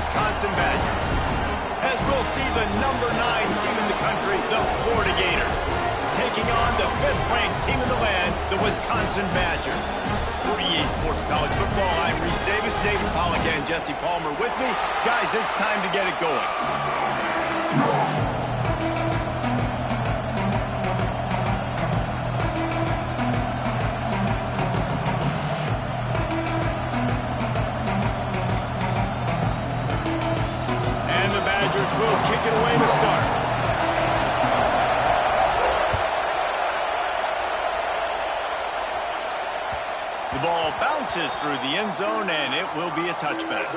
Wisconsin Badgers. As we'll see the number 9 team in the country, the Florida Gators, taking on the 5th-ranked team in the land, the Wisconsin Badgers. For EA Sports College Football, I'm Reese Davis, David Pollack, and Jesse Palmer with me. Guys, it's time to get it going. Will kick it away to start. The ball bounces through the end zone, and it will be a touchback.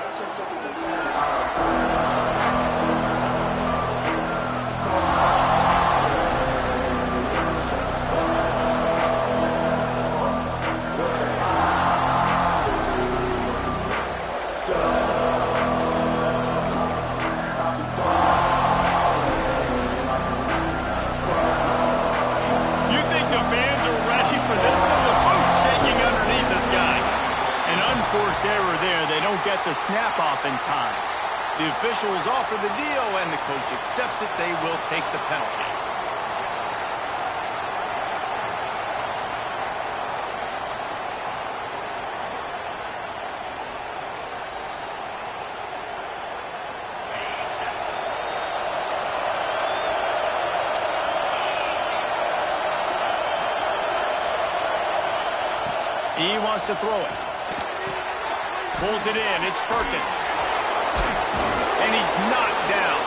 Forced error there. They don't get the snap off in time. The officials offer the deal, and the coach accepts it. They will take the penalty. He wants to throw it. Pulls it in. It's Perkins. And he's knocked down.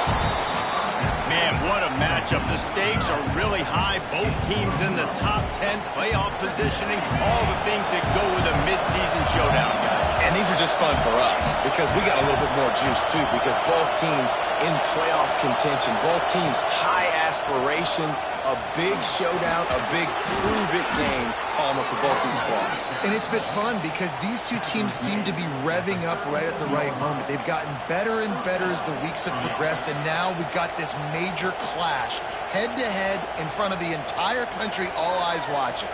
Man, what a matchup. The stakes are really high. Both teams in the top 10, playoff positioning, all the things that go with a midseason showdown, guys. And these are just fun for us because we got a little bit more juice, too, because both teams in playoff contention, both teams high aspirations, a big showdown, a big prove-it game, Palmer, for both these squads. And it's been fun because these two teams seem to be revving up right at the right moment. They've gotten better and better as the weeks have progressed, and now we've got this major clash, head-to-head in front of the entire country, all eyes watching.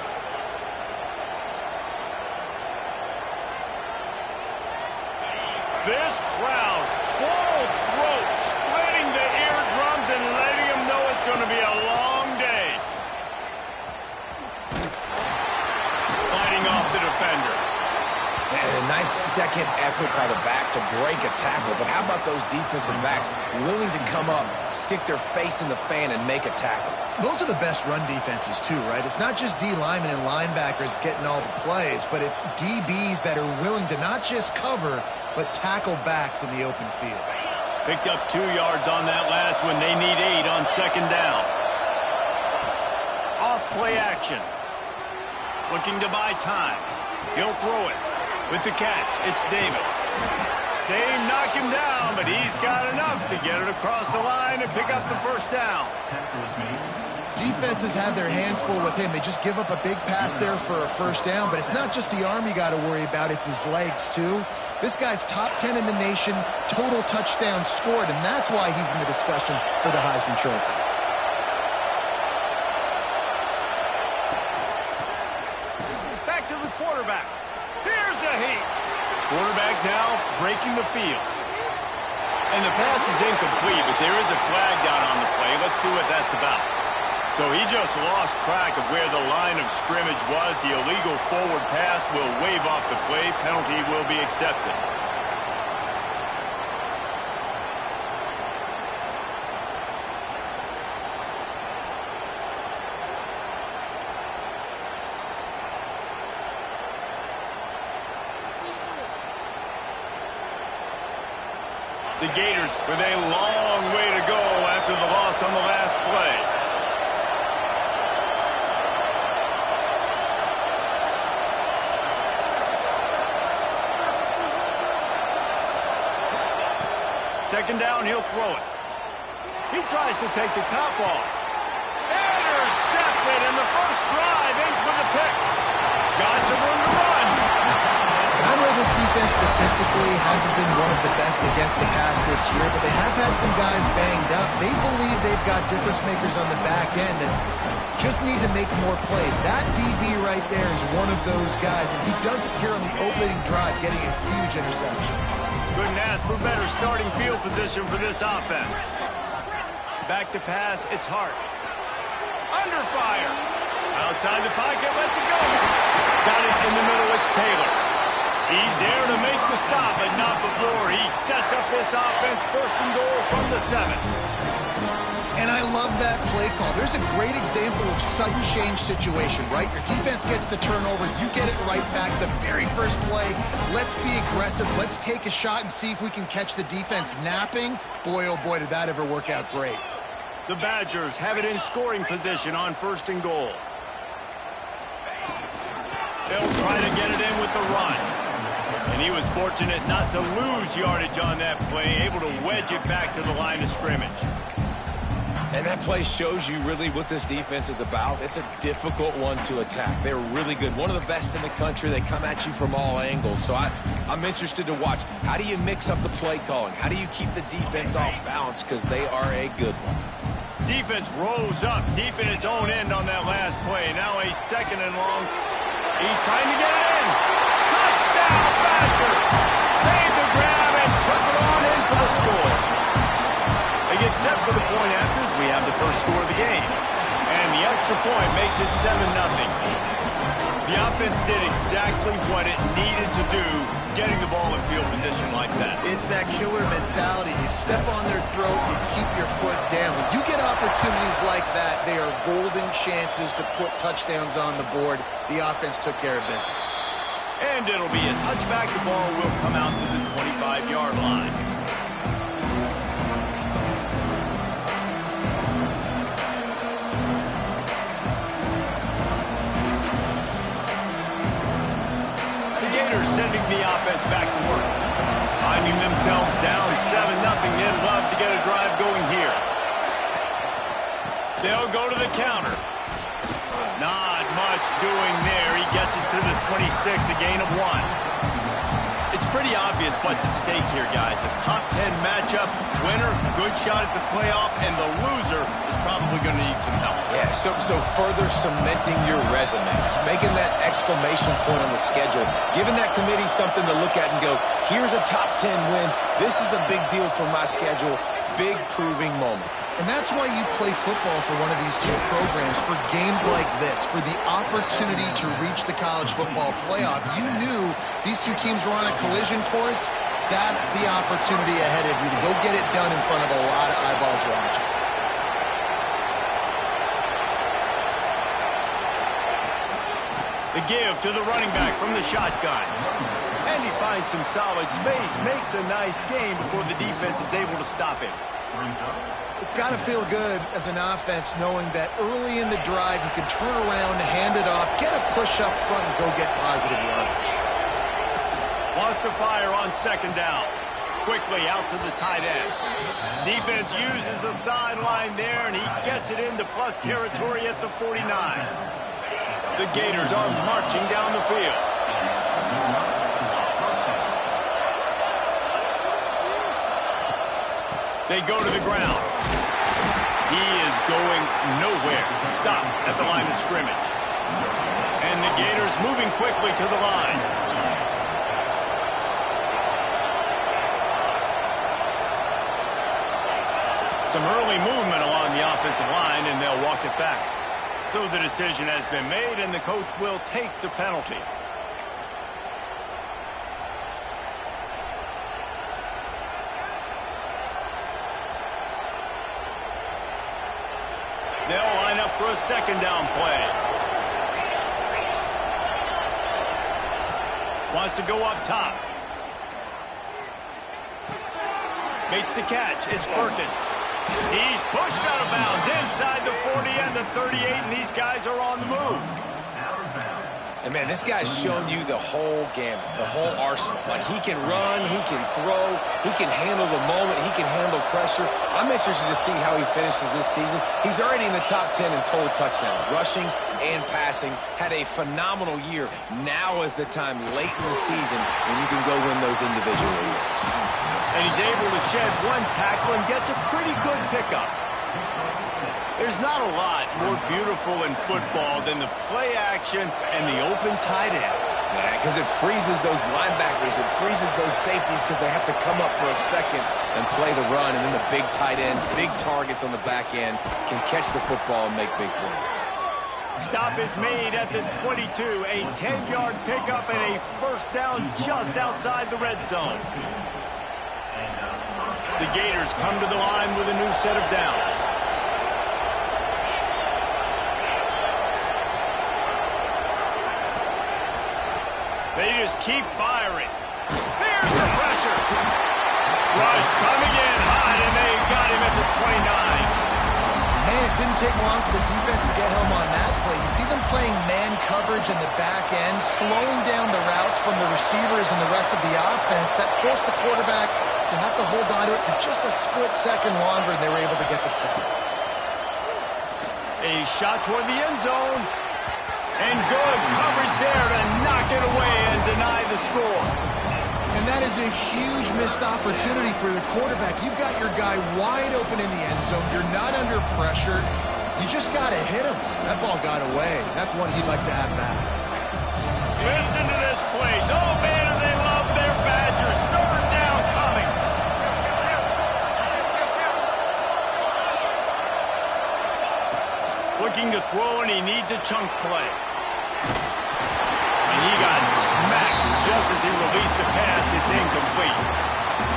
This crowd, full throat, splitting the eardrums and letting them know it's going to be a long day. Fighting off the defender. And a nice second effort by the back to break a tackle. But how about those defensive backs willing to come up, stick their face in the fan, and make a tackle? Those are the best run defenses, too, right? It's not just D linemen and linebackers getting all the plays, but it's DBs that are willing to not just cover, but tackle backs in the open field. Picked up 2 yards on that last one. They need 8 on second down. Off play action. Looking to buy time. He'll throw it. With the catch, it's Davis. They knock him down, but he's got enough to get it across the line and pick up the first down. Defenses have their hands full with him. They just give up a big pass there for a first down, but it's not just the arm you got to worry about, it's his legs too. This guy's top 10 in the nation, total touchdowns scored, and that's why he's in the discussion for the Heisman Trophy. Back to the quarterback. Here's a heat. Quarterback now breaking the field. And the pass is incomplete, but there is a flag down on the play. Let's see what that's about. So he just lost track of where the line of scrimmage was. The illegal forward pass will wave off the play. Penalty will be accepted. The Gators with a long way to go after the loss on the last play. Second down, he'll throw it. He tries to take the top off. Intercepted, and the first drive ends with a pick. Got some room to run. I know this defense statistically hasn't been one of the best against the pass this year, but they have had some guys banged up. They believe they've got difference makers on the back end and just need to make more plays. That DB right there is one of those guys, and he does it here on the opening drive, getting a huge interception. Couldn't ask for better starting field position for this offense. Back to pass, it's Hart. Under fire. Outside the pocket, lets it go. Got it in the middle, it's Taylor. He's there to make the stop, but not before. He sets up this offense, 1st and goal from the 7. And I love that play call. There's a great example of sudden change situation, right? Your defense gets the turnover, you get it right back. The very first play, let's be aggressive. Let's take a shot and see if we can catch the defense napping. Boy, oh boy, did that ever work out great. The Badgers have it in scoring position on 1st and goal. They'll try to get it in with the run. And he was fortunate not to lose yardage on that play, able to wedge it back to the line of scrimmage. And that play shows you really what this defense is about. It's a difficult one to attack. They're really good. One of the best in the country. They come at you from all angles. So I'm interested to watch. How do you mix up the play calling? How do you keep the defense off balance? Because they are a good one. Defense rose up deep in its own end on that last play. Now a 2nd and long. He's trying to get it in. Touchdown, Badger! Made the grab and took it on in for the score. They get set for the point after as we have the first score of the game. And the extra point makes it 7-0. The offense did exactly what it needed to do, getting the ball in field position like that. It's that killer mentality. You step on their throat, you keep your foot down. When you get opportunities like that, they are golden chances to put touchdowns on the board. The offense took care of business. And it'll be a touchback. The ball will come out to the 25-yard line. Gators sending the offense back to work. Finding themselves down 7-0. They'd love to get a drive going here. They'll go to the counter. Not much doing there. He gets it to the 26, a gain of 1. It's pretty obvious what's at stake here, guys. A top 10 matchup, winner, good shot at the playoff, and the loser is probably going to need some help. Yeah, so further cementing your resume, making that exclamation point on the schedule, giving that committee something to look at and go, here's a top 10 win. This is a big deal for my schedule. Big proving moment. And that's why you play football for one of these two programs, for games like this, for the opportunity to reach the college football playoff. You knew these two teams were on a collision course. That's the opportunity ahead of you to go get it done in front of a lot of eyeballs watching. The give to the running back from the shotgun. And he finds some solid space, makes a nice game before the defense is able to stop him. It's got to feel good as an offense knowing that early in the drive you can turn around, hand it off, get a push up front, and go get positive yardage. Wants to fire on 2nd down. Quickly out to the tight end. Defense uses a sideline there, and he gets it into plus territory at the 49. The Gators are marching down the field. They go to the ground. He is going nowhere. Stop at the line of scrimmage. And the Gators moving quickly to the line. Some early movement along the offensive line, and they'll walk it back. So the decision has been made, and the coach will take the penalty. They'll line up for a 2nd down play. Wants to go up top. Makes the catch. It's Perkins. He's pushed out of bounds inside the 40 and the 38, and these guys are on the move. And, man, this guy's shown you the whole gamut, the whole arsenal. Like, he can run, he can throw, he can handle the moment, he can handle pressure. I'm interested to see how he finishes this season. He's already in the top 10 in total touchdowns, rushing and passing. Had a phenomenal year. Now is the time late in the season when you can go win those individual awards. And he's able to shed one tackle and gets a pretty good pickup. There's not a lot more beautiful in football than the play action and the open tight end. Yeah, because it freezes those linebackers. It freezes those safeties because they have to come up for a second and play the run. And then the big tight ends, big targets on the back end can catch the football and make big plays. Stop is made at the 22. A 10-yard pickup and a first down just outside the red zone. The Gators come to the line with a new set of downs. They just keep firing. There's the pressure. Rush coming in hot, and they got him at the 29. Man, it didn't take long for the defense to get home on that play. You see them playing man coverage in the back end, slowing down the routes from the receivers and the rest of the offense. That forced the quarterback to have to hold on to it for just a split second longer, and they were able to get the sack. A shot toward the end zone. And good coverage there to knock it away and deny the score. And that is a huge missed opportunity for the quarterback. You've got your guy wide open in the end zone. You're not under pressure. You just got to hit him. That ball got away. That's one he'd like to have back. Listen to this place. Oh, man, do they love their Badgers. Third down coming. Looking to throw, and he needs a chunk play. And he got smacked just as he released the pass. It's incomplete.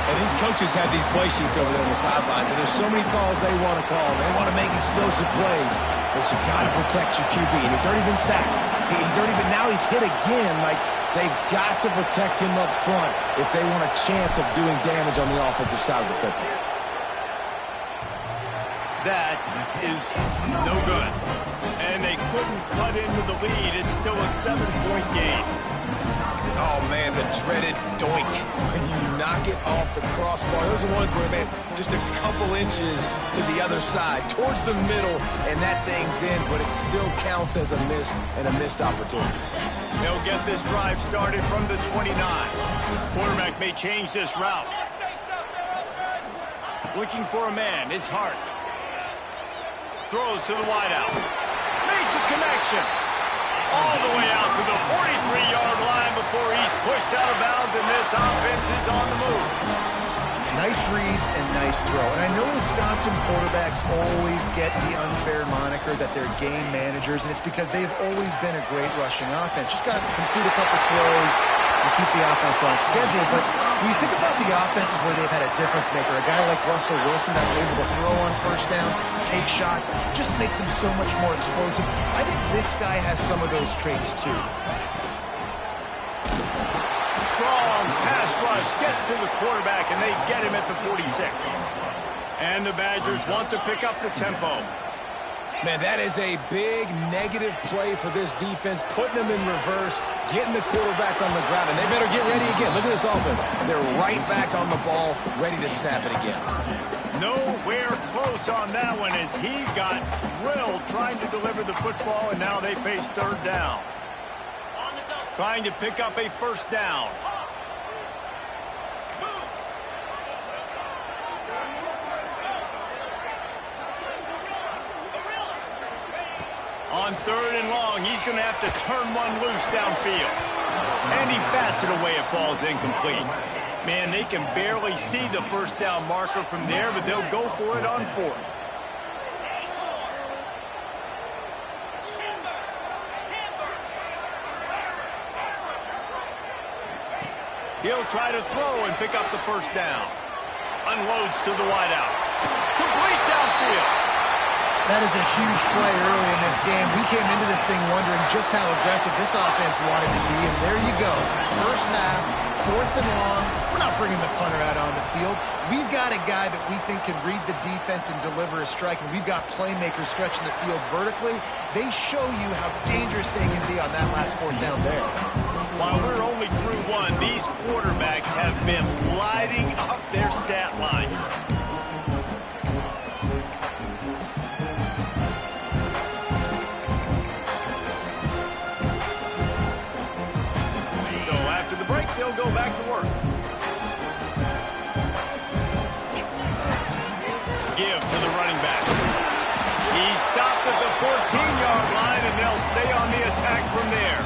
And these coaches have these play sheets over there on the sidelines, and there's so many calls they want to call. They want to make explosive plays, but you got to protect your QB. And he's already been sacked. Now he's hit again. Like, they've got to protect him up front if they want a chance of doing damage on the offensive side of the football. That is no good. And they couldn't cut into the lead. It's still a 7-point game. Oh, man, the dreaded doink. When you knock it off the crossbar. Those are ones where, man, just a couple inches to the other side, towards the middle, and that thing's in, but it still counts as a missed opportunity. They'll get this drive started from the 29. Quarterback may change this route. Looking for a man. It's Hart. Throws to the wideout. Makes a connection. All the way out to the 43-yard line before he's pushed out of bounds, and this offense is on the move. Nice read and nice throw. And I know Wisconsin quarterbacks always get the unfair moniker that they're game managers, and it's because they've always been a great rushing offense. Just got to complete a couple throws and keep the offense on schedule. But when you think about the offenses where they've had a difference maker, a guy like Russell Wilson that were able to throw on first down, take shots, just make them so much more explosive. I think this guy has some of those traits too. Strong pass rush gets to the quarterback, and they get him at the 46. And the Badgers want to pick up the tempo. Man, that is a big negative play for this defense, putting them in reverse, getting the quarterback on the ground, and they better get ready again. Look at this offense. They're right back on the ball, ready to snap it again. Nowhere close on that one as he got drilled trying to deliver the football, and now they face third down. Trying to pick up a first down. On third and long, he's going to have to turn one loose downfield. And he bats it away. It falls incomplete. Man, they can barely see the first down marker from there, but they'll go for it on fourth. He'll try to throw and pick up the first down. Unloads to the wideout. Complete downfield. That is a huge play early in this game. We came into this thing wondering just how aggressive this offense wanted to be, and there you go. First half, fourth and long. We're not bringing the punter out on the field. We've got a guy that we think can read the defense and deliver a strike, and we've got playmakers stretching the field vertically. They show you how dangerous they can be on that last fourth down there. While we're only through one, these quarterbacks have been lighting up their stat lines. So after the break, they'll go back to work. Give to the running back. He stopped at the 14-yard line, and they'll stay on the attack from there.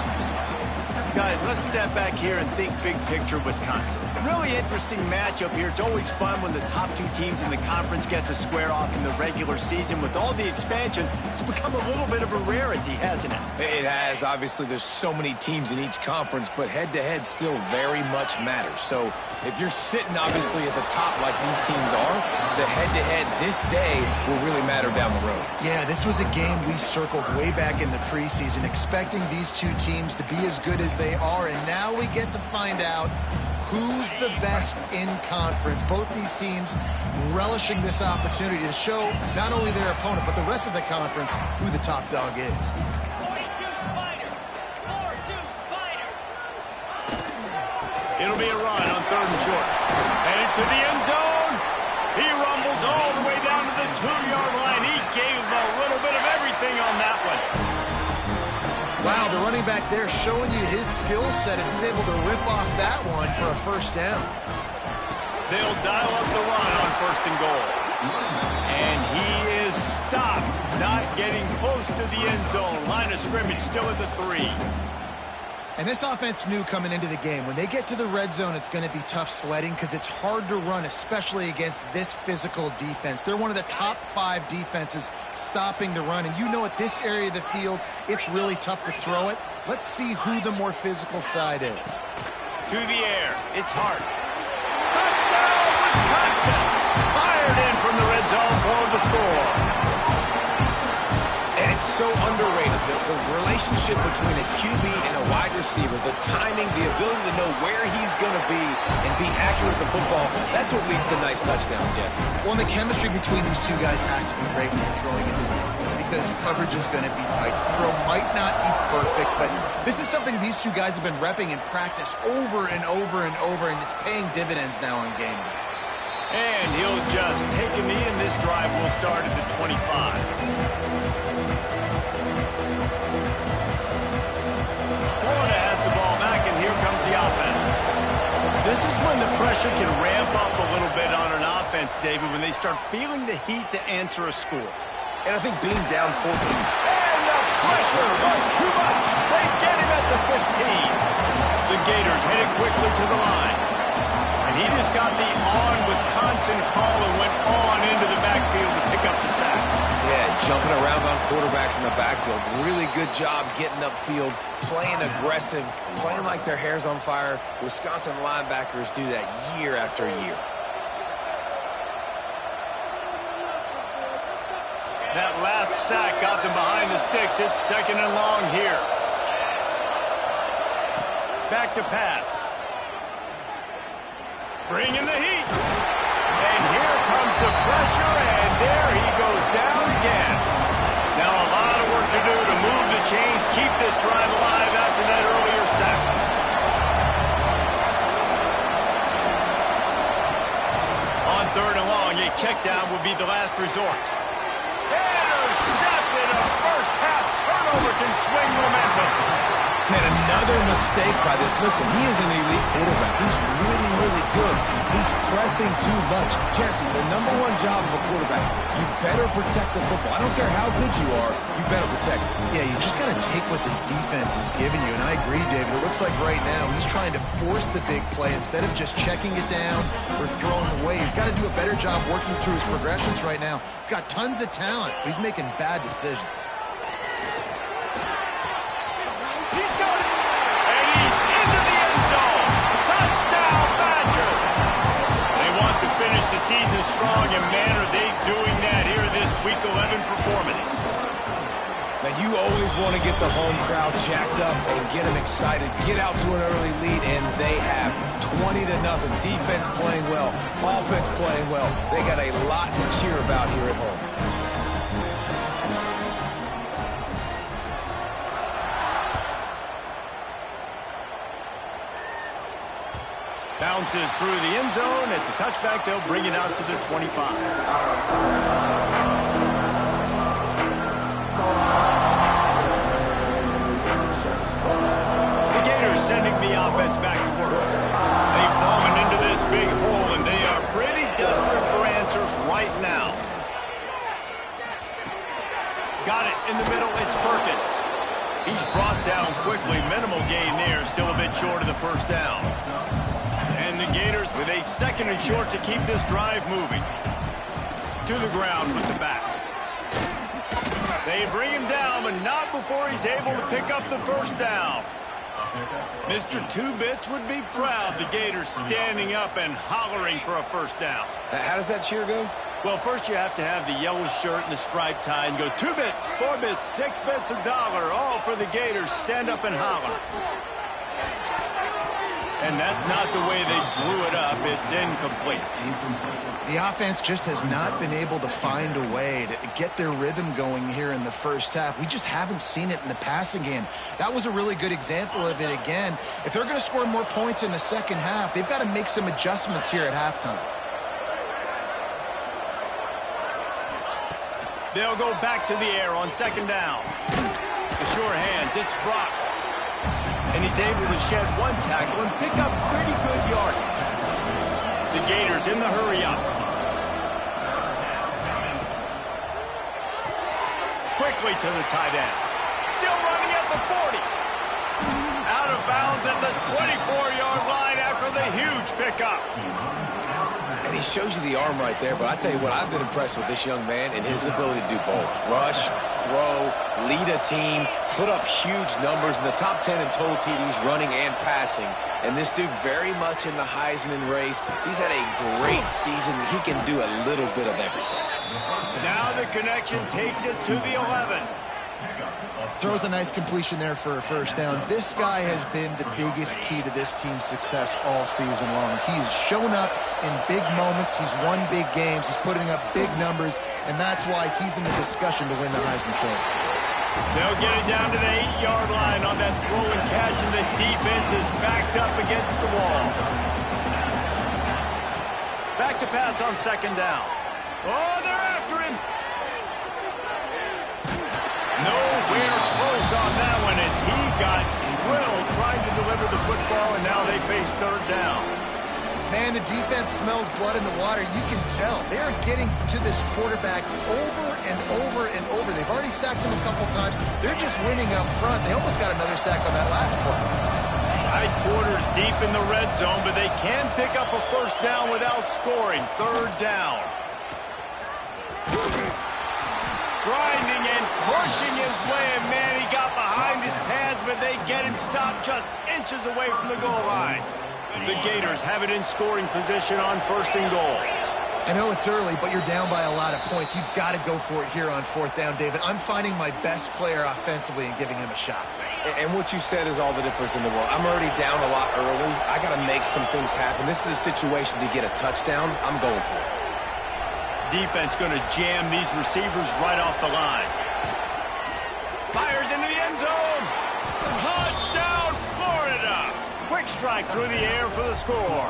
Guys, let's step back here and think big picture Wisconsin. Really interesting matchup here. It's always fun when the top two teams in the conference get to square off in the regular season. With all the expansion, it's become a little bit of a rarity, hasn't it? It has. Obviously, there's so many teams in each conference, but head-to-head still very much matters. So if you're sitting, obviously, at the top like these teams are, the head-to-head this day will really matter down the road. Yeah, this was a game we circled way back in the preseason, expecting these two teams to be as good as they are, and now we get to find out who's the best in conference. Both these teams relishing this opportunity to show not only their opponent, but the rest of the conference who the top dog is. 42 Spider. 4-2 Spider. It'll be a run on 3rd and short. Headed to the end zone. He rumbles all the way down to the 2-yard line. He gave him a little bit of everything on that one. Wow, the running back there showing you his skill set as he's able to rip off that one for a first down. They'll dial up the run on 1st and goal. And he is stopped, not getting close to the end zone. Line of scrimmage still at the 3. And this offense knew coming into the game, when they get to the red zone, it's going to be tough sledding because it's hard to run, especially against this physical defense. They're one of the top 5 defenses stopping the run. And you know at this area of the field, it's really tough to throw it. Let's see who the more physical side is. To the air. It's Hart. Touchdown, Wisconsin! Fired in from the red zone for the score. And it's so underrated, the relationship between a QB and a wide receiver, the timing, the ability to know where he's going to be and be accurate with the football, that's what leads to nice touchdowns, Jesse. Well, and the chemistry between these two guys has to be great when you're throwing into the end zone because coverage is going to be tight. The throw might not be perfect, but this is something these two guys have been repping in practice over and over and over, and it's paying dividends now on game day. And he'll just take a knee, and this drive will start at the 25. Florida has the ball back, and here comes the offense. This is when the pressure can ramp up a little bit on an offense, David, when they start feeling the heat to answer a score. And I think being down 14. And the pressure was too much. They get him at the 15. The Gators headed quickly to the line. And he just got the on-Wisconsin call and went on into the backfield to pick up the sack. Yeah, jumping around on quarterbacks in the backfield. Really good job getting upfield, playing aggressive, playing like their hair's on fire. Wisconsin linebackers do that year after year. That last sack got them behind the sticks. It's 2nd and long here. Back to pass. Bringing the heat. And here comes the pressure, and there he goes down again. Now a lot of work to do to move the chains, keep this drive alive after that earlier sack. On 3rd and long, a check down would be the last resort. Intercepted. A first-half turnover can swing momentum. Man, another mistake by this. Listen, he is an elite quarterback. He's really, really good. He's pressing too much. Jesse, the #1 job of a quarterback, you better protect the football. I don't care how good you are, you better protect it. Yeah, you just got to take what the defense is giving you. And I agree, David. It looks like right now he's trying to force the big play instead of just checking it down or throwing away. He's got to do a better job working through his progressions right now. He's got tons of talent, but he's making bad decisions. He's got it. And he's into the end zone. Touchdown, Badger. They want to finish the season strong, and man, are they doing that here this Week 11 performance. Now, you always want to get the home crowd jacked up and get them excited. Get out to an early lead, and they have 20-0. Defense playing well, offense playing well. They got a lot to cheer about here at home. Bounces through the end zone. It's a touchback. They'll bring it out to the 25. The Gators sending the offense back to work. They've fallen into this big hole, and they are pretty desperate for answers right now. Got it in the middle. It's Perkins. He's brought down quickly. Minimal gain there. Still a bit short of the first down. And the Gators with a 2nd and short to keep this drive moving. To the ground with the back. They bring him down, but not before he's able to pick up the first down. Mr. Two Bits would be proud. The Gators standing up and hollering for a first down. How does that cheer go? Well, first you have to have the yellow shirt and the striped tie and go 2 bits, 4 bits, 6 bits, $1, all for the Gators. Stand up and holler. And that's not the way they drew it up. It's incomplete. The offense just has not been able to find a way to get their rhythm going here in the first half. We just haven't seen it in the passing game. That was a really good example of it again. If they're going to score more points in the second half, they've got to make some adjustments here at halftime. They'll go back to the air on 2nd down. The sure hands, it's Brock. And he's able to shed 1 tackle and pick up pretty good yardage. The Gators in the hurry up. Quickly to the tight end. Still running at the 40. Out of bounds at the 24-yard line after the huge pickup. And he shows you the arm right there, but I tell you what, I've been impressed with this young man and his ability to do both. Rush, throw, lead a team, put up huge numbers in the top 10 in total TDs running and passing. And this dude very much in the Heisman race. He's had a great season. He can do a little bit of everything. Now the connection takes it to the 11. Throws a nice completion there for a first down. This guy has been the biggest key to this team's success all season long. He's shown up in big moments. He's won big games. He's putting up big numbers, and that's why he's in the discussion to win the Heisman Trophy. They'll get it down to the 8-yard line on that throw and catch, and the defense is backed up against the wall. Back to pass on 2nd down. Oh, they're after him. Nowhere close on that one as he got drilled trying to deliver the football, and now they face 3rd down. Man, the defense smells blood in the water. You can tell. They are getting to this quarterback over and over and over. They've already sacked him a couple times. They're just winning up front. They almost got another sack on that last play. Tight quarters deep in the red zone, but they can pick up a first down without scoring. 3rd down. Grinding and pushing his way, and man, he got behind his pads, but they get him stopped just inches away from the goal line. The Gators have it in scoring position on 1st and goal. I know it's early, but you're down by a lot of points. You've got to go for it here on 4th down, David. I'm finding my best player offensively and giving him a shot. And what you said is all the difference in the world. I'm already down a lot early. I got to make some things happen. This is a situation to get a touchdown. I'm going for it. Defense going to jam these receivers right off the line. Fires into the end zone. Touchdown, Florida. Quick strike through the air for the score.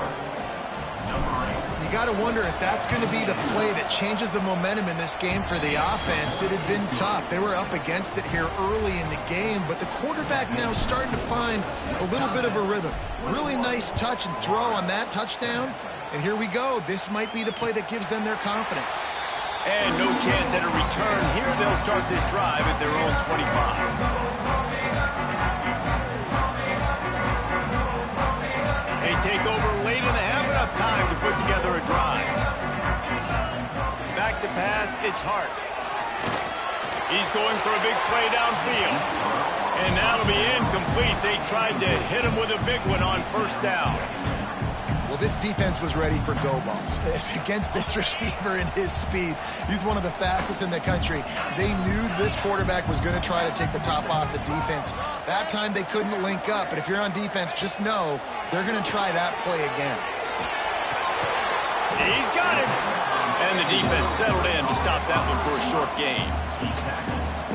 You got to wonder if that's going to be the play that changes the momentum in this game for the offense. It had been tough. They were up against it here early in the game, but the quarterback now is starting to find a little bit of a rhythm. Really nice touch and throw on that touchdown. And here we go. This might be the play that gives them their confidence. And no chance at a return. Here they'll start this drive at their own 25. They take over late and have enough time to put together a drive. Back to pass, it's Hart. He's going for a big play downfield. And that'll be incomplete. They tried to hit him with a big one on 1st down. Well, this defense was ready for go balls against this receiver and his speed. He's one of the fastest in the country. They knew this quarterback was going to try to take the top off the defense. That time they couldn't link up, but if you're on defense, just know they're going to try that play again. He's got it. And the defense settled in to stop that one for a short gain.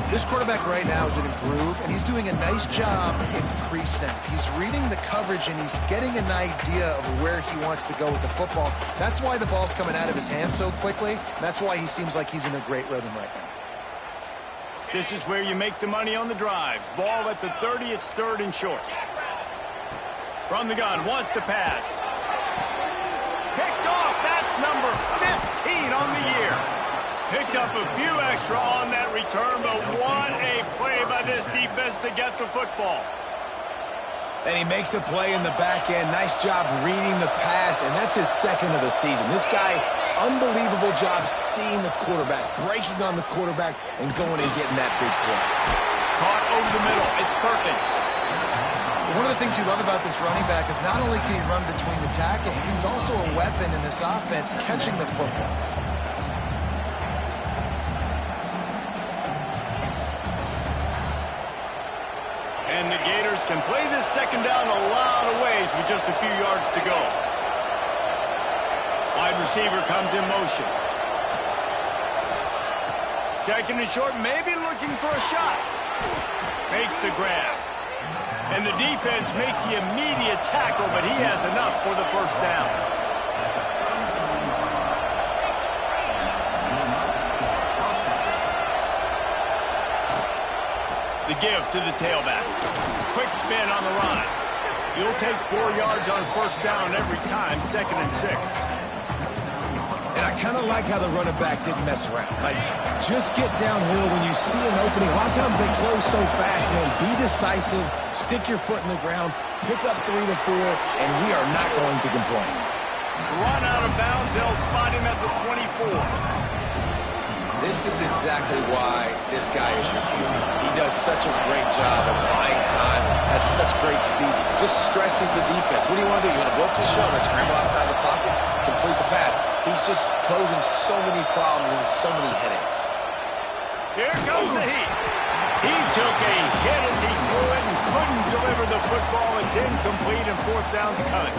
This quarterback right now is in a groove, and he's doing a nice job in pre-snap. He's reading the coverage, and he's getting an idea of where he wants to go with the football. That's why the ball's coming out of his hands so quickly. That's why he seems like he's in a great rhythm right now. This is where you make the money on the drives. Ball at the 30, it's 3rd and short. From the gun, wants to pass. Picked off, that's number 15 on the year. Picked Picked up a few extra on that return, but what a play by this defense to get the football. And he makes a play in the back end. Nice job reading the pass, and that's his second of the season. This guy, unbelievable job seeing the quarterback, breaking on the quarterback, and going and getting that big play. Caught over the middle. It's perfect. One of the things you love about this running back is not only can he run between the tackles, but he's also a weapon in this offense catching the football. And the Gators can play this second down a lot of ways with just a few yards to go. Wide receiver comes in motion. Second and short, maybe looking for a shot. Makes the grab. And the defense makes the immediate tackle, but he has enough for the first down. The give to the tailback. Quick spin on the run. You'll take 4 yards on first down every time, 2nd and 6. And I kind of like how the running back didn't mess around. Like, just get downhill when you see an opening. A lot of times they close so fast, man. Be decisive, stick your foot in the ground, pick up 3 to 4, and we are not going to complain. Run out of bounds. They'll spot him at the 24. This is exactly why this guy is your QB. He does such a great job of buying time, has such great speed, just stresses the defense. What do you want to do? You want to blitz me? Show him. Scramble outside the pocket, complete the pass. He's just closing so many problems and so many headaches. Here comes the heat. He took a hit as he threw it and couldn't deliver the football. It's incomplete and 4th down's coming.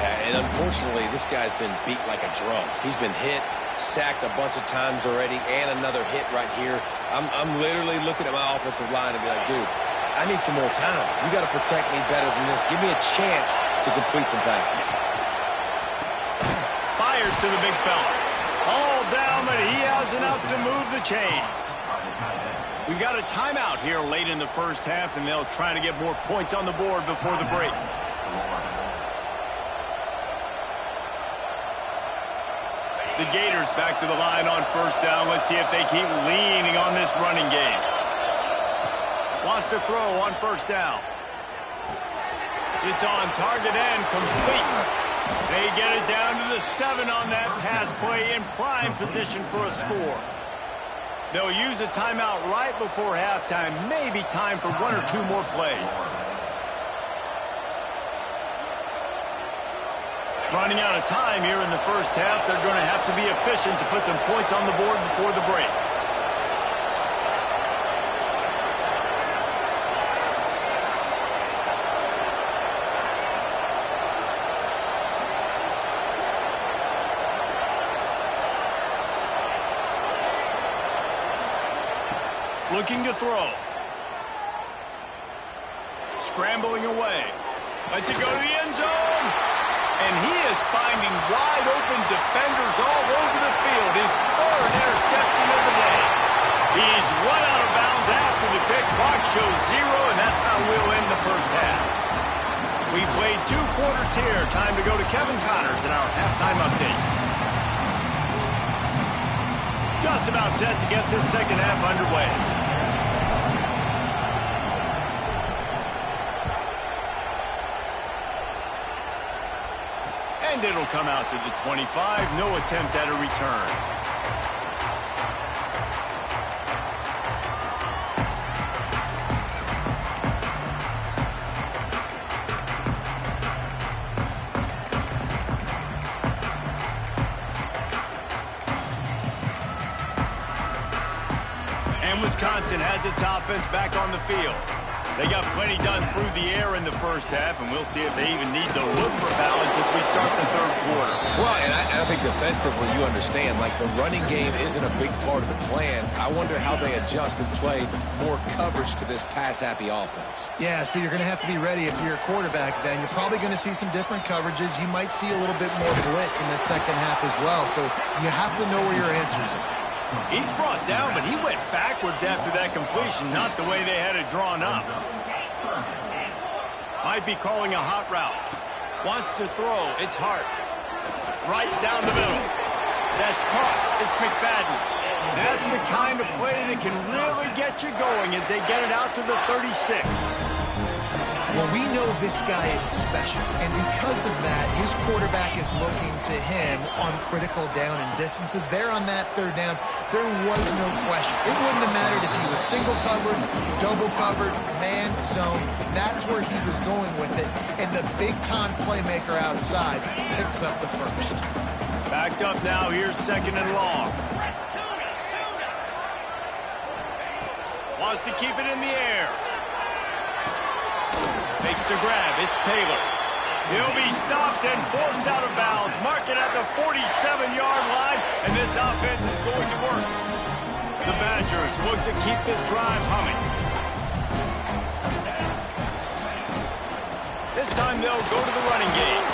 Yeah, and unfortunately, this guy's been beat like a drum. He's been hit, sacked a bunch of times already, and another hit right here. I'm literally looking at my offensive line and be like, dude, I need some more time. You got to protect me better than this. Give me a chance to complete some passes. Fires to the big fella. All down, but he has enough to move the chains. We've got a timeout here late in the first half, and they'll try to get more points on the board before the break. The Gators back to the line on first down. Let's see if they keep leaning on this running game. Wants to throw on first down. It's on target and complete. They get it down to the 7 on that pass play, in prime position for a score. They'll use a timeout right before halftime. Maybe time for 1 or 2 more plays. Running out of time here in the first half. They're going to have to be efficient to put some points on the board before the break. Looking to throw. Scrambling away. Lets it go to the end zone. And he is finding wide open defenders all over the field. His 3rd interception of the day. He's run out of bounds after the pick. Clock shows 0, and that's how we'll end the first half. We played 2 quarters here. Time to go to Kevin Connors in our halftime update. Just about set to get this second half underway. And it'll come out to the 25. No attempt at a return. And Wisconsin has its offense back on the field. They got plenty done through the air in the first half, and we'll see if they even need to look for balance as we start the 3rd quarter. Well, and I think defensively, you understand, like the running game isn't a big part of the plan. I wonder how they adjust and play more coverage to this pass-happy offense. Yeah, so you're going to have to be ready if you're a quarterback then. You're probably going to see some different coverages. You might see a little bit more blitz in the second half as well, so you have to know where your answers are. He's brought down, but he went backwards after that completion, not the way they had it drawn up. Might be calling a hot route. Wants to throw. It's Hart. Right down the middle. That's caught. It's McFadden. That's the kind of play that can really get you going as they get it out to the 36. Well, we know this guy is special, and because of that, his quarterback is looking to him on critical down and distances. There on that third down, there was no question. It wouldn't have mattered if he was single covered, double covered, man, zone. That's where he was going with it, and the big-time playmaker outside picks up the first. Backed up now, here's second and long. Wants to keep it in the air. Makes the grab. It's Taylor. He'll be stopped and forced out of bounds. Mark it at the 47-yard line, and this offense is going to work. The Badgers look to keep this drive humming. This time they'll go to the running game.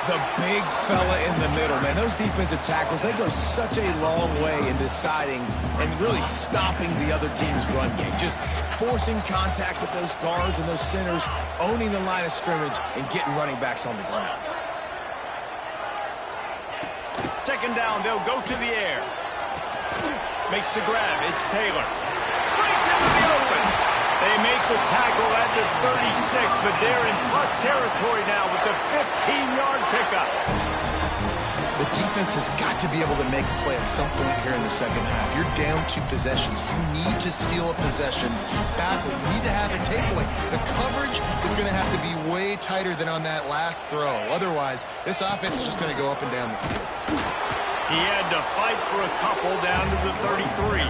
The big fella in the middle, man. Those defensive tackles, they go such a long way in deciding and really stopping the other team's run game. Just forcing contact with those guards and those centers, owning the line of scrimmage, and getting running backs on the ground. Second down, they'll go to the air. Makes the grab. It's Taylor. Breaks into the open. They make the tackle at the 36, but they're in plus territory now with the 15-yard pickup. The defense has got to be able to make a play at some point here in the second half. You're down 2 possessions. You need to steal a possession badly. You need to have a takeaway. The coverage is going to have to be way tighter than on that last throw. Otherwise, this offense is just going to go up and down the field. He had to fight for a couple down to the 33.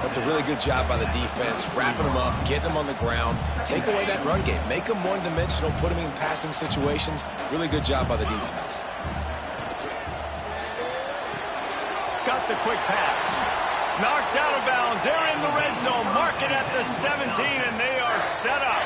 That's a really good job by the defense, wrapping them up, getting them on the ground, take away that run game, make them one-dimensional, put them in passing situations. Really good job by the defense. Got the quick pass. Knocked out of bounds. They're in the red zone. Mark it at the 17, and they are set up.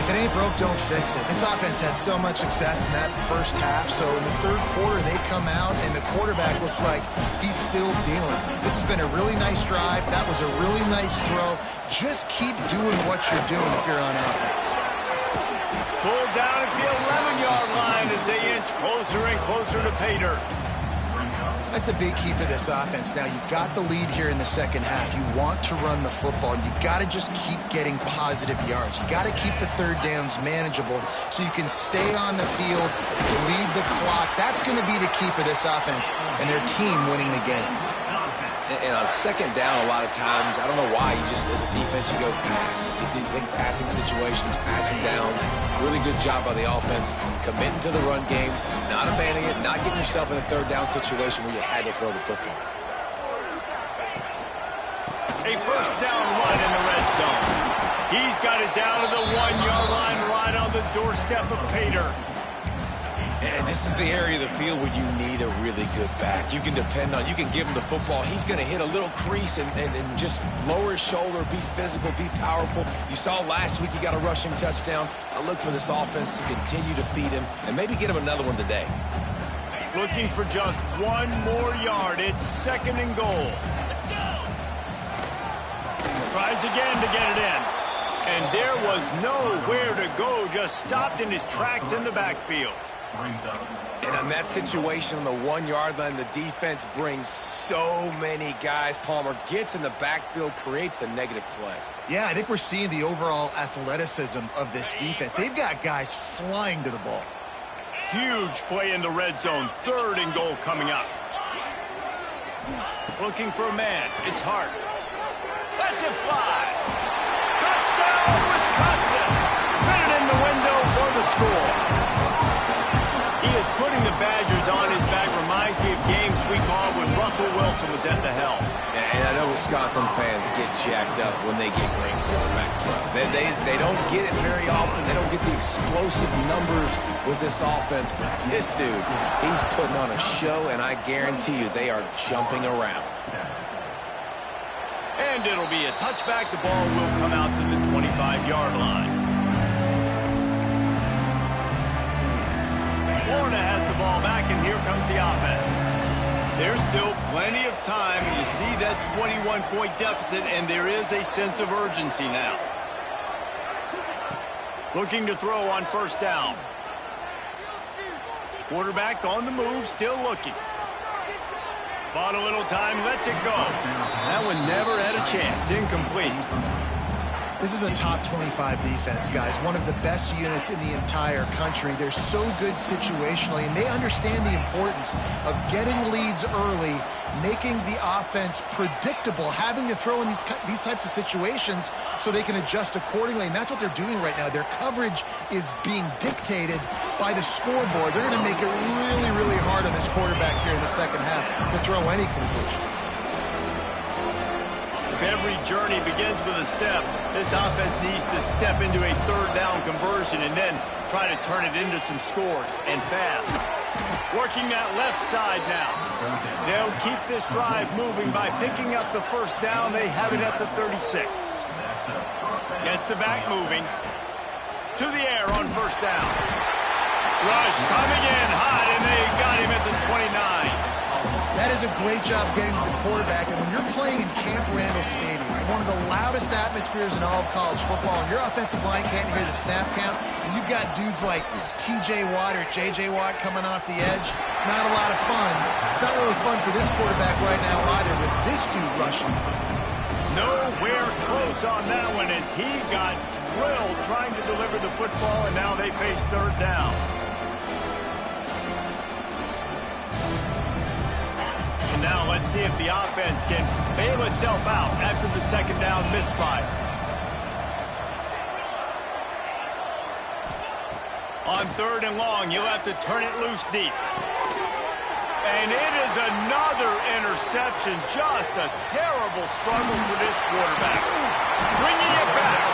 If it ain't broke, don't fix it. This offense had so much success in that first half, so in the third quarter they come out and the quarterback looks like he's still dealing. This has been a really nice drive. That was a really nice throw. Just keep doing what you're doing if you're on offense. Pulled down at the 11-yard line as they inch closer and closer to pay dirt. That's a big key for this offense. Now, you've got the lead here in the second half. You want to run the football. You've got to just keep getting positive yards. You got to keep the third downs manageable so you can stay on the field, lead the clock. That's going to be the key for this offense and their team winning the game. And on second down, a lot of times, I don't know why, you just, as a defense, you go pass. You think passing situations, passing downs. Really good job by the offense, committing to the run game, not abandoning it, not getting yourself in a third down situation where you had to throw the football. A first down run in the red zone. He's got it down to the 1-yard line, right on the doorstep of pay dirt. And this is the area of the field where you need a really good back. You can depend on, you can give him the football. He's going to hit a little crease and just lower his shoulder, be physical, be powerful. You saw last week he got a rushing touchdown. I look for this offense to continue to feed him and maybe get him another one today. Looking for just 1 more yard. It's second and goal. Tries again to get it in. And there was nowhere to go, just stopped in his tracks in the backfield. And on that situation on the 1-yard line, the defense brings so many guys. Palmer gets in the backfield, creates the negative play. Yeah, I think we're seeing the overall athleticism of this defense. They've got guys flying to the ball. Huge play in the red zone. Third and goal coming up. Looking for a man. It's Hart. Lets it fly. Touchdown, Wisconsin. Fit it in the window for the score. He is putting the Badgers on his back. Reminds me of games we called when Russell Wilson was at the helm. And I know Wisconsin fans get jacked up when they get great quarterback play. They don't get it very often. They don't get the explosive numbers with this offense. But this dude, he's putting on a show, and I guarantee you they are jumping around. And it'll be a touchback. The ball will come out to the 25-yard line. Florida has the ball back, and here comes the offense. There's still plenty of time. You see that 21-point deficit, and there is a sense of urgency now. Looking to throw on first down. Quarterback on the move, still looking. Bought a little time, lets it go. That one never had a chance. Incomplete. This is a top 25 defense, guys. One of the best units in the entire country. They're so good situationally, and they understand the importance of getting leads early, making the offense predictable, having to throw in these types of situations so they can adjust accordingly, and that's what they're doing right now. Their coverage is being dictated by the scoreboard. They're going to make it really, really hard on this quarterback here in the second half to throw any conclusions. Every journey begins with a step. This offense needs to step into a third down conversion and then try to turn it into some scores, and fast. Working that left side now. They'll keep this drive moving by picking up the first down. They have it at the 36. Gets the back moving. To the air on first down. Rush coming in hot, and they got him at the 29. That is a great job getting to the quarterback. And when you're playing in Camp Randall Stadium, one of the loudest atmospheres in all of college football, and your offensive line can't hear the snap count, and you've got dudes like T.J. Watt or J.J. Watt coming off the edge, it's not a lot of fun. It's not really fun for this quarterback right now either with this dude rushing. Nowhere close on that one as he got drilled trying to deliver the football, and now they face third down. Now let's see if the offense can bail itself out after the second down misfire. On third and long, you'll have to turn it loose deep. And it is another interception. Just a terrible struggle for this quarterback. Bringing it back.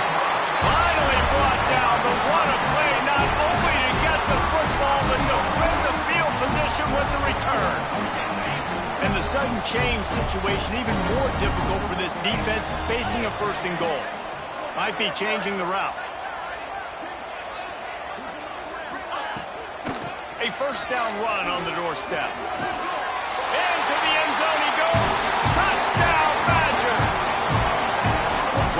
Finally brought down, but what a play, not only to get the football, but to win the field position with the return. And the sudden change situation even more difficult for this defense facing a first and goal. Might be changing the route. A first down run on the doorstep. Into the end zone he goes. Touchdown, Badger!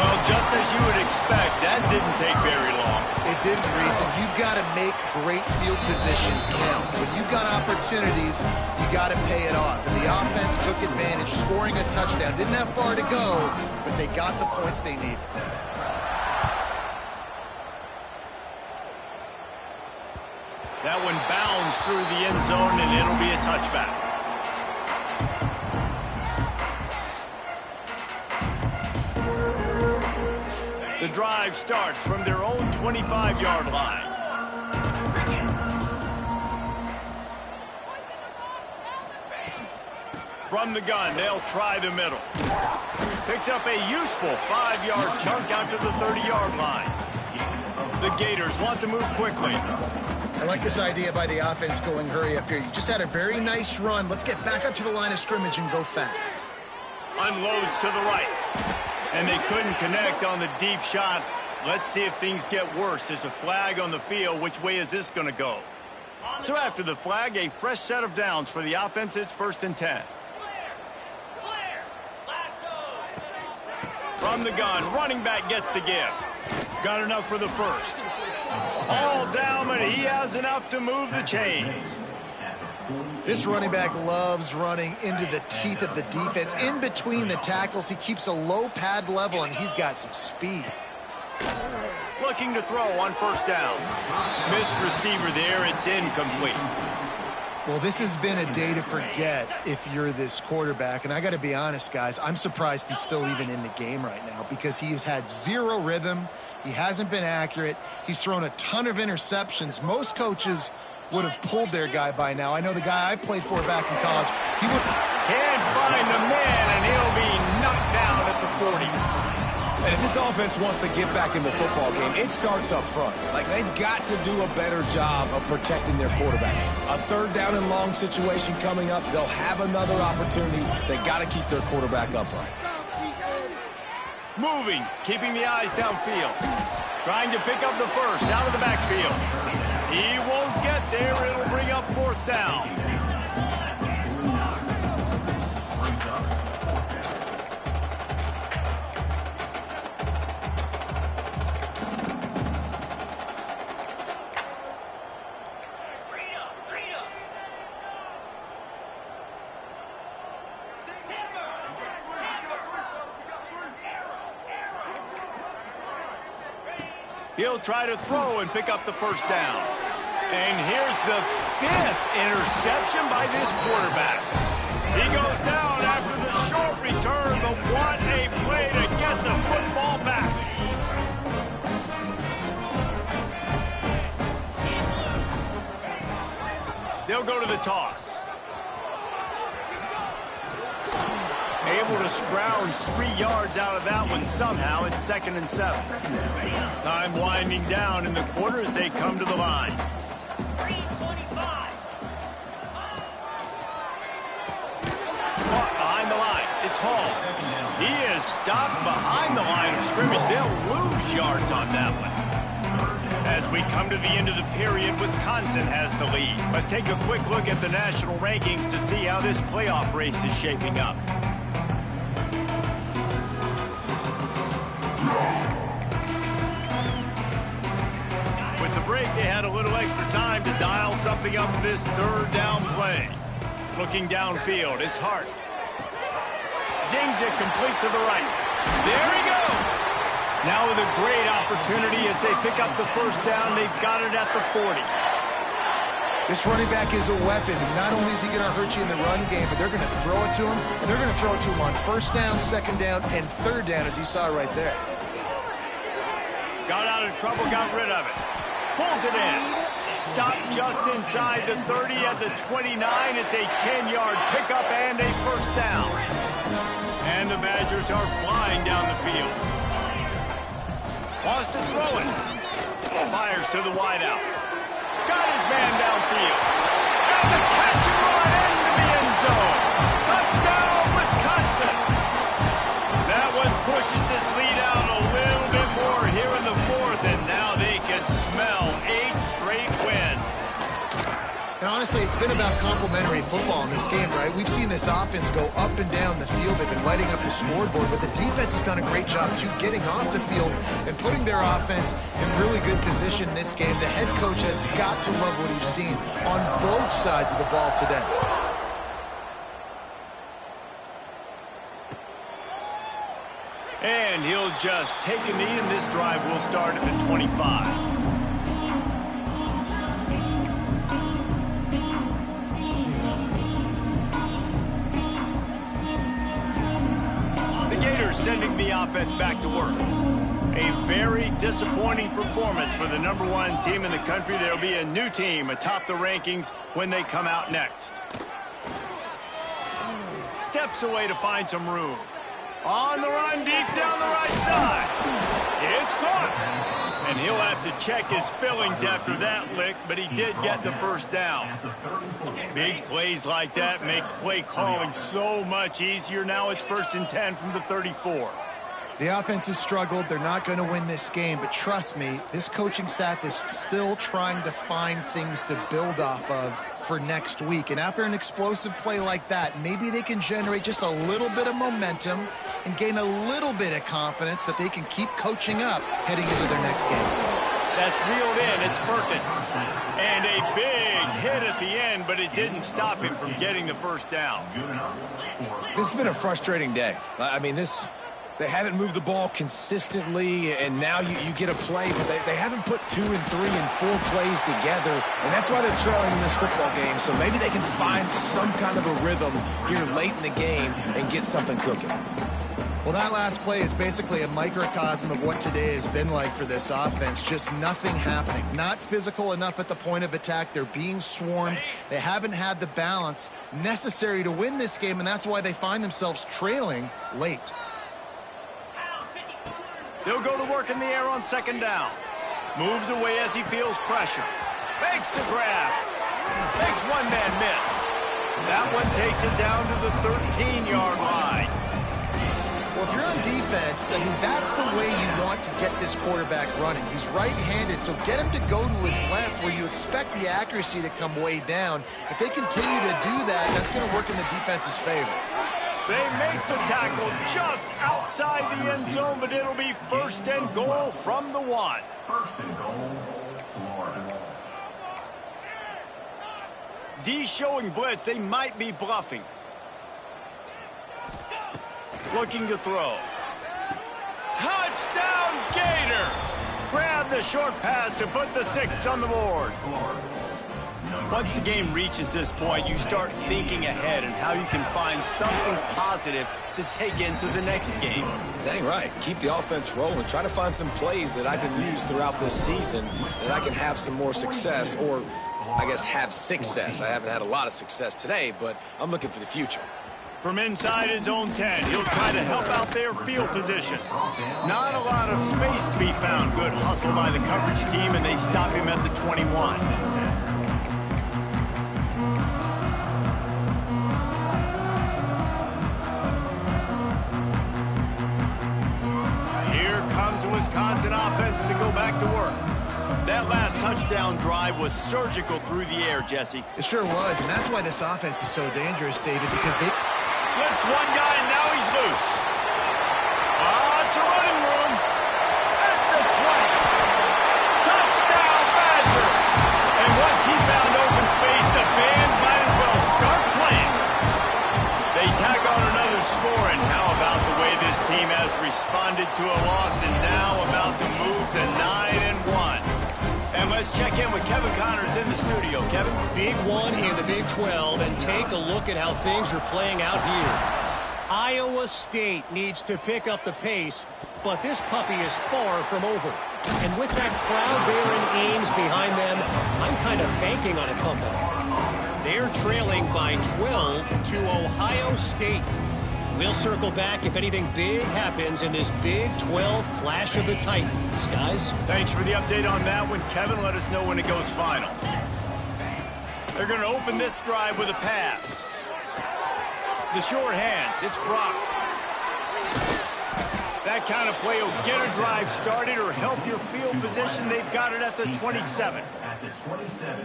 Well, just as you would expect, that didn't take very long. It didn't, Reese, and you've got to make great field position count. When you've got opportunities, you got to pay it off. And the offense took advantage, scoring a touchdown. Didn't have far to go, but they got the points they needed. That one bounds through the end zone, and it'll be a touchback. The drive starts from their own 25-yard line. From the gun, they'll try the middle. Picks up a useful 5-yard chunk out to the 30-yard line. The Gators want to move quickly. I like this idea by the offense going hurry up here. You just had a very nice run. Let's get back up to the line of scrimmage and go fast. Unloads to the right. And they couldn't connect on the deep shot. Let's see if things get worse. There's a flag on the field. Which way is this going to go? So after the flag, a fresh set of downs for the offense. It's 1st and 10. From the gun, running back gets to give. Got enough for the first. All down, but he has enough to move the chains. This running back loves running into the teeth of the defense. In between the tackles, he keeps a low pad level, and he's got some speed. Looking to throw on first down. Missed receiver there. It's incomplete. Well, this has been a day to forget if you're this quarterback. And I got to be honest, guys, I'm surprised he's still even in the game right now because he has had zero rhythm. He hasn't been accurate. He's thrown a ton of interceptions. Most coaches would have pulled their guy by now. I know the guy I played for back in college. He would can't find the man, and he'll be knocked down at the 40. And if this offense wants to get back in the football game, it starts up front. Like, they've got to do a better job of protecting their quarterback. A third down and long situation coming up. They'll have another opportunity. They got to keep their quarterback upright. Moving, keeping the eyes downfield. Trying to pick up the first out of the backfield. He won't get there. It'll bring up 4th down. He'll try to throw and pick up the first down. And here's the 5th interception by this quarterback. He goes down after the short return, but what a play to get the football back. They'll go to the toss. Able to scrounge 3 yards out of that one somehow. It's 2nd and 7. Time winding down in the quarter as they come to the line. Caught behind the line. It's Hall. He is stopped behind the line of scrimmage. They'll lose yards on that one. As we come to the end of the period, Wisconsin has the lead. Let's take a quick look at the national rankings to see how this playoff race is shaping up. With the break, they had a little extra time to dial something up for this 3rd down play. Looking downfield, it's Hart. Zings it complete to the right. There he goes. Now with a great opportunity as they pick up the first down. They've got it at the 40. This running back is a weapon. Not only is he going to hurt you in the run game, but they're going to throw it to him, and they're going to throw it to him on 1st down, 2nd down, and 3rd down, as you saw right there. Got out of trouble, got rid of it. Pulls it in. Stopped just inside the 30 at the 29. It's a 10-yard pickup and a 1st down. And the Badgers are flying down the field. Wants to throw it. Fires to the wideout. Got his man downfield. And the catch and run into the end zone. Touchdown, Wisconsin. That one pushes this lead out a little bit more here in the 4th, and now they can smell 8 straight wins. And honestly, it's been about complementary football in this game, right? We've seen this offense go up and down the field. They've been lighting up the scoreboard, but the defense has done a great job, too, getting off the field and putting their offense in really good position in this game. The head coach has got to love what he's seen on both sides of the ball today. And he'll just take a knee, and this drive will start at the 25. Gators sending the offense back to work. A very disappointing performance for the #1 team in the country. There will be a new team atop the rankings when they come out next. Steps away to find some room. On the run, deep down the right side. It's caught. And he'll have to check his fillings after that lick, but he did get the first down. Big plays like that makes play calling so much easier. Now it's 1st and 10 from the 34. The offense has struggled. They're not going to win this game, but trust me, this coaching staff is still trying to find things to build off of for next week. And after an explosive play like that, maybe they can generate just a little bit of momentum and gain a little bit of confidence that they can keep coaching up heading into their next game. That's reeled in. It's Perkins. And a big hit at the end, but it didn't stop him from getting the first down. This has been a frustrating day. I mean, they haven't moved the ball consistently, and now you get a play, but they haven't put 2 and 3 and 4 plays together, and that's why they're trailing in this football game. So maybe they can find some kind of a rhythm here late in the game and get something cooking. Well, that last play is basically a microcosm of what today has been like for this offense. Just nothing happening. Not physical enough at the point of attack. They're being swarmed. They haven't had the balance necessary to win this game, and that's why they find themselves trailing late. He'll go to work in the air on 2nd down. Moves away as he feels pressure. Makes the grab. Makes one man miss. That one takes it down to the 13-yard line. Well, if you're on defense, I mean, that's the way you want to get this quarterback running. He's right-handed, so get him to go to his left where you expect the accuracy to come way down. If they continue to do that, that's going to work in the defense's favor. They make the tackle just outside the end zone, but it'll be 1st and goal from the 1. 1st and goal, Florida. D showing blitz. They might be bluffing. Looking to throw. Touchdown, Gators! Grab the short pass to put the 6 on the board. Once the game reaches this point, you start thinking ahead and how you can find something positive to take into the next game. Dang right. Keep the offense rolling. Try to find some plays that I can use throughout this season that I can have some more success, or I guess have success. I haven't had a lot of success today, but I'm looking for the future. From inside his own 10, he'll try to help out their field position. Not a lot of space to be found. Good hustle by the coverage team, and they stop him at the 21. Here comes the Wisconsin offense to go back to work. That last touchdown drive was surgical through the air, Jesse. It sure was, and that's why this offense is so dangerous, David, because they... Slips one guy, and now he's loose. It's a running room. At the 20. Touchdown, Badger. And once he found open space, the band might as well start playing. They tack on another score, and how about the way this team has responded to a loss and now about to move to 9-1. And let's check in with Kevin Connors in the studio. Kevin? Big one in the Big 12, and take a look at how things are playing out here. Iowa State needs to pick up the pace, but this puppy is far from over. And with that crowd there in Ames behind them, I'm kind of banking on a comeback. They're trailing by 12 to Ohio State. We'll circle back if anything big happens in this Big 12 Clash of the Titans, guys. Thanks for the update on that one, Kevin. Let us know when it goes final. They're going to open this drive with a pass. The short hands, it's Brock. That kind of play will get a drive started or help your field position. They've got it at the 27.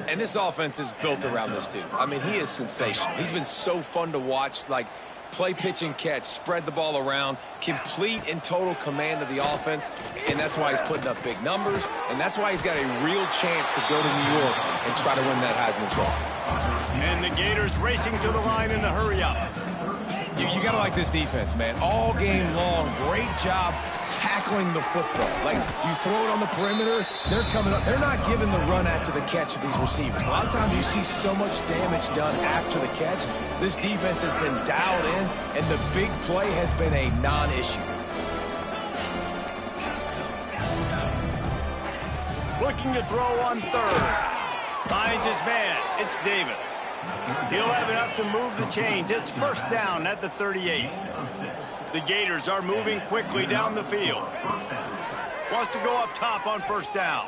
And this offense is built around this dude. I mean, he is sensational. He's been so fun to watch, like, play, pitch, and catch, spread the ball around, complete and total command of the offense, and that's why he's putting up big numbers, and that's why he's got a real chance to go to New York and try to win that Heisman Trophy. And the Gators racing to the line in a hurry-up. You got to like this defense, man. All game long, great job tackling the football. Like, you throw it on the perimeter, they're coming up. They're not giving the run after the catch of these receivers. A lot of times you see so much damage done after the catch. This defense has been dialed in, and the big play has been a non-issue. Looking to throw on third. Finds his man. It's Davis. He'll have enough to move the chains. It's first down at the 38. The Gators are moving quickly down the field. Wants to go up top on first down.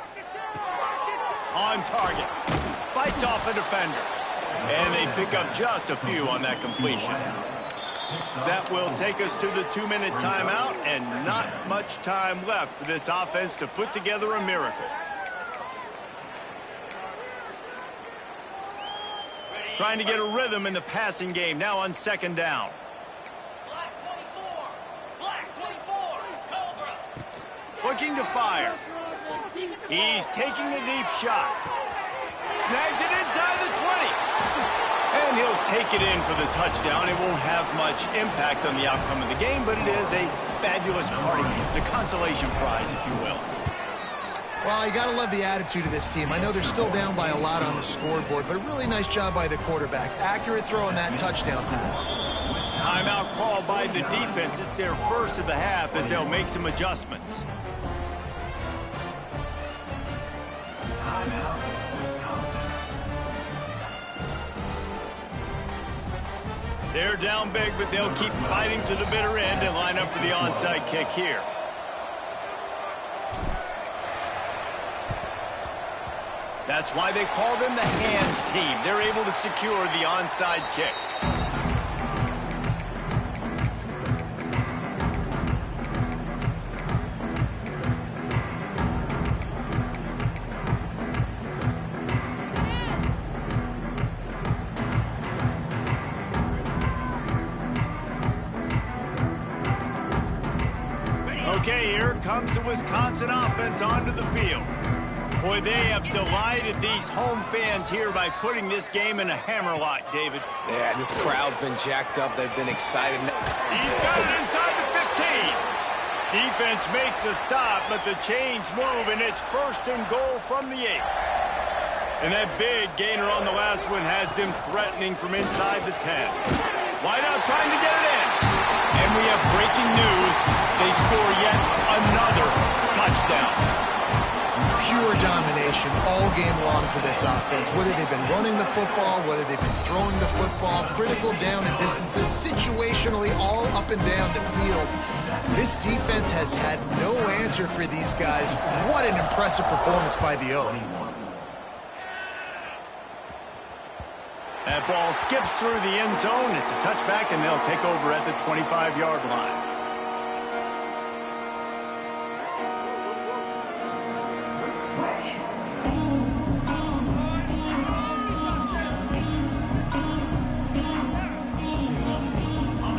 On target. Fights off a defender. And they pick up just a few on that completion. That will take us to the 2-minute timeout, and not much time left for this offense to put together a miracle. Trying to get a rhythm in the passing game now on second down. Black 24. Black 24. Cobra. Looking to fire. He's taking a deep shot. Snags it inside the 20. And he'll take it in for the touchdown. It won't have much impact on the outcome of the game, but it is a fabulous parting gift, a consolation prize, if you will. Well, you got to love the attitude of this team. I know they're still down by a lot on the scoreboard, but a really nice job by the quarterback. Accurate throw on that touchdown pass. Timeout called by the defense. It's their first of the half as they'll make some adjustments. Timeout, Wisconsin. They're down big, but they'll keep fighting to the bitter end and line up for the onside kick here. That's why they call them the hands team. They're able to secure the onside kick. Okay, here comes the Wisconsin offense onto the field. Boy, they have delighted these home fans here by putting this game in a hammerlock, David. Yeah, this crowd's been jacked up. They've been excited. He's got it inside the 15. Defense makes a stop, but the chains move, and it's 1st and goal from the 8. And that big gainer on the last one has them threatening from inside the 10. Wide out trying to get it in. And we have breaking news. They score yet another touchdown. Pure domination all game long for this offense. Whether they've been running the football, whether they've been throwing the football, critical down and distances, situationally all up and down the field. This defense has had no answer for these guys. What an impressive performance by the O. That ball skips through the end zone. It's a touchback, and they'll take over at the 25-yard line.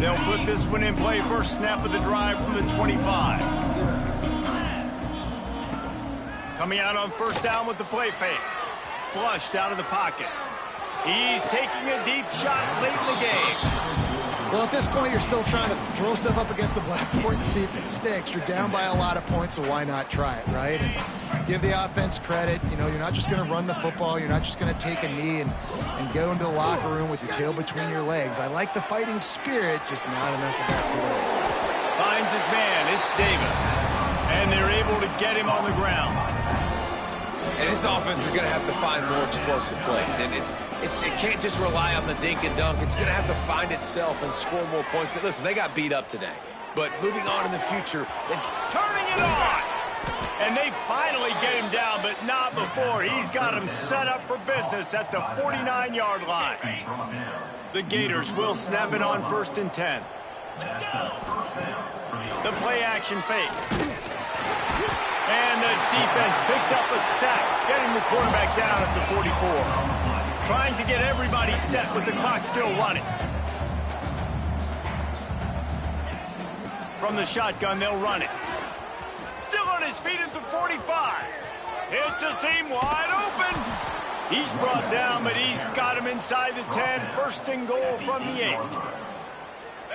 They'll put this one in play. First snap of the drive from the 25. Coming out on first down with the play fake. Flushed out of the pocket. He's taking a deep shot late in the game. Well, at this point, you're still trying to throw stuff up against the blackboard and see if it sticks. You're down by a lot of points, so why not try it, right? And give the offense credit. You know, you're not just going to run the football. You're not just going to take a knee and go into the locker room with your tail between your legs. I like the fighting spirit, just not enough of that today. Finds his man. It's Davis. And they're able to get him on the ground. And this offense is going to have to find more explosive plays. And it can't just rely on the dink and dunk. It's going to have to find itself and score more points. Listen, they got beat up today. But moving on in the future, turning it on! And they finally get him down, but not before. He's got him set up for business at the 49-yard line. The Gators will snap it on 1st and 10. The play action fake. And the defense picks up a sack, getting the quarterback down at the 44. Trying to get everybody set with the clock still running. From the shotgun, they'll run it. Still on his feet at the 45. Hits a seam wide open. He's brought down, but he's got him inside the 10. 1st and goal from the 8.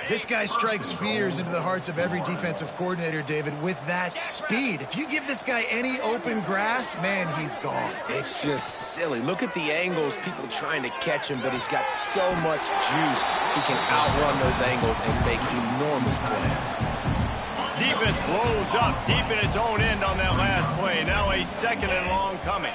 This guy strikes fears into the hearts of every defensive coordinator, David, with that speed. If you give this guy any open grass, man, he's gone. it's just silly. Look at the angles, people trying to catch him, but he's got so much juice. He can outrun those angles and make enormous plays. Defense blows up deep in its own end on that last play. Now a 2nd and long coming.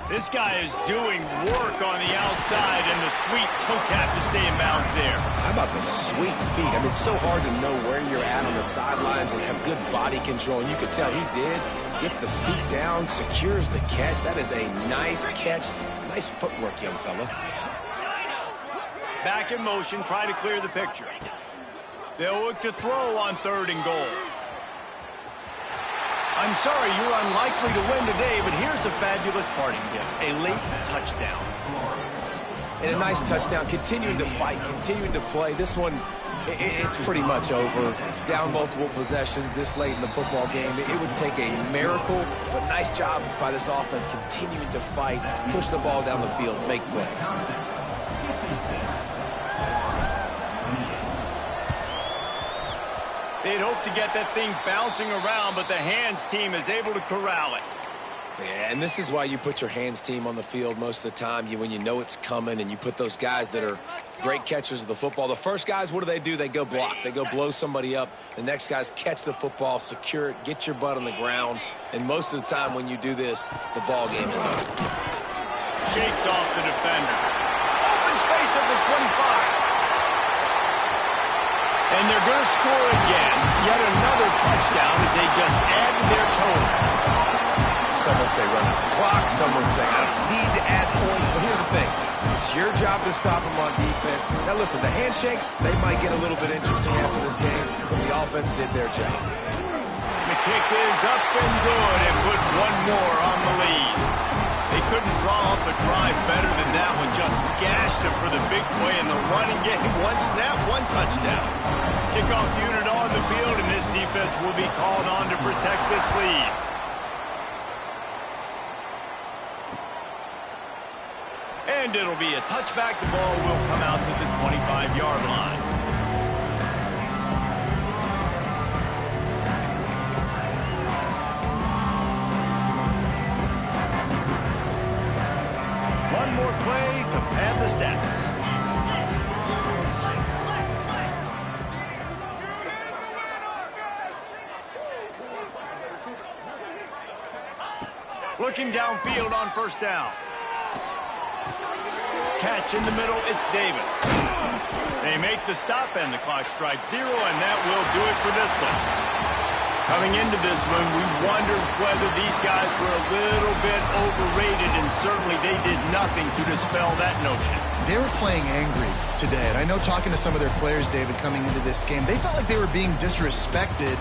This guy is doing work on the outside, and the sweet toe tap to stay in bounds there. How about the sweet feet? I mean, it's so hard to know where you're at on the sidelines and have good body control. And you could tell he did. Gets the feet down, secures the catch. That is a nice catch. Nice footwork, young fella. Back in motion, try to clear the picture. They'll look to throw on 3rd and goal. I'm sorry you're unlikely to win today, but here's a fabulous parting gift. A late touchdown. And a nice touchdown. Continuing to fight, continuing to play. This one, it's pretty much over. Down multiple possessions this late in the football game. It would take a miracle, but nice job by this offense continuing to fight, push the ball down the field, make plays. They'd hope to get that thing bouncing around, but the hands team is able to corral it. Yeah, and this is why you put your hands team on the field most of the time. When you know it's coming, and you put those guys that are great catchers of the football. The first guys, what do? They go block. They go blow somebody up. The next guys catch the football, secure it, get your butt on the ground. And most of the time when you do this, the ball game is over. Shakes off the defender. Open space at the 25. And they're going to score again. Yet another touchdown as they just added their total. Some would say run out the clock. Some would say I don't need to add points. But here's the thing. It's your job to stop them on defense. Now listen, the handshakes, they might get a little bit interesting after this game, but the offense did their job. The kick is up and good and put one more on the lead. They couldn't draw up a drive better than that one. Just gashed them for the big play in the running game. One snap, one touchdown. Kickoff unit on the field, and this defense will be called on to protect this lead. And it'll be a touchback. The ball will come out to the 25-yard line. Looking downfield on first down. Catch in the middle, it's Davis. They make the stop, and the clock strikes 0, and that will do it for this one. Coming into this one, we wondered whether these guys were a little bit overrated, and certainly they did nothing to dispel that notion. They were playing angry today, and I know talking to some of their players, David, coming into this game, they felt like they were being disrespected.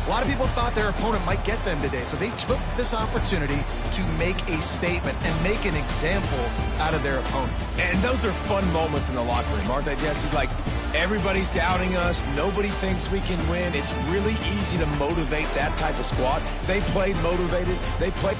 A lot of people thought their opponent might get them today, so they took this opportunity to make a statement and make an example out of their opponent. And those are fun moments in the locker room, aren't they, Jesse? Like, everybody's doubting us. Nobody thinks we can win. It's really easy to motivate that type of squad. They played motivated. They played...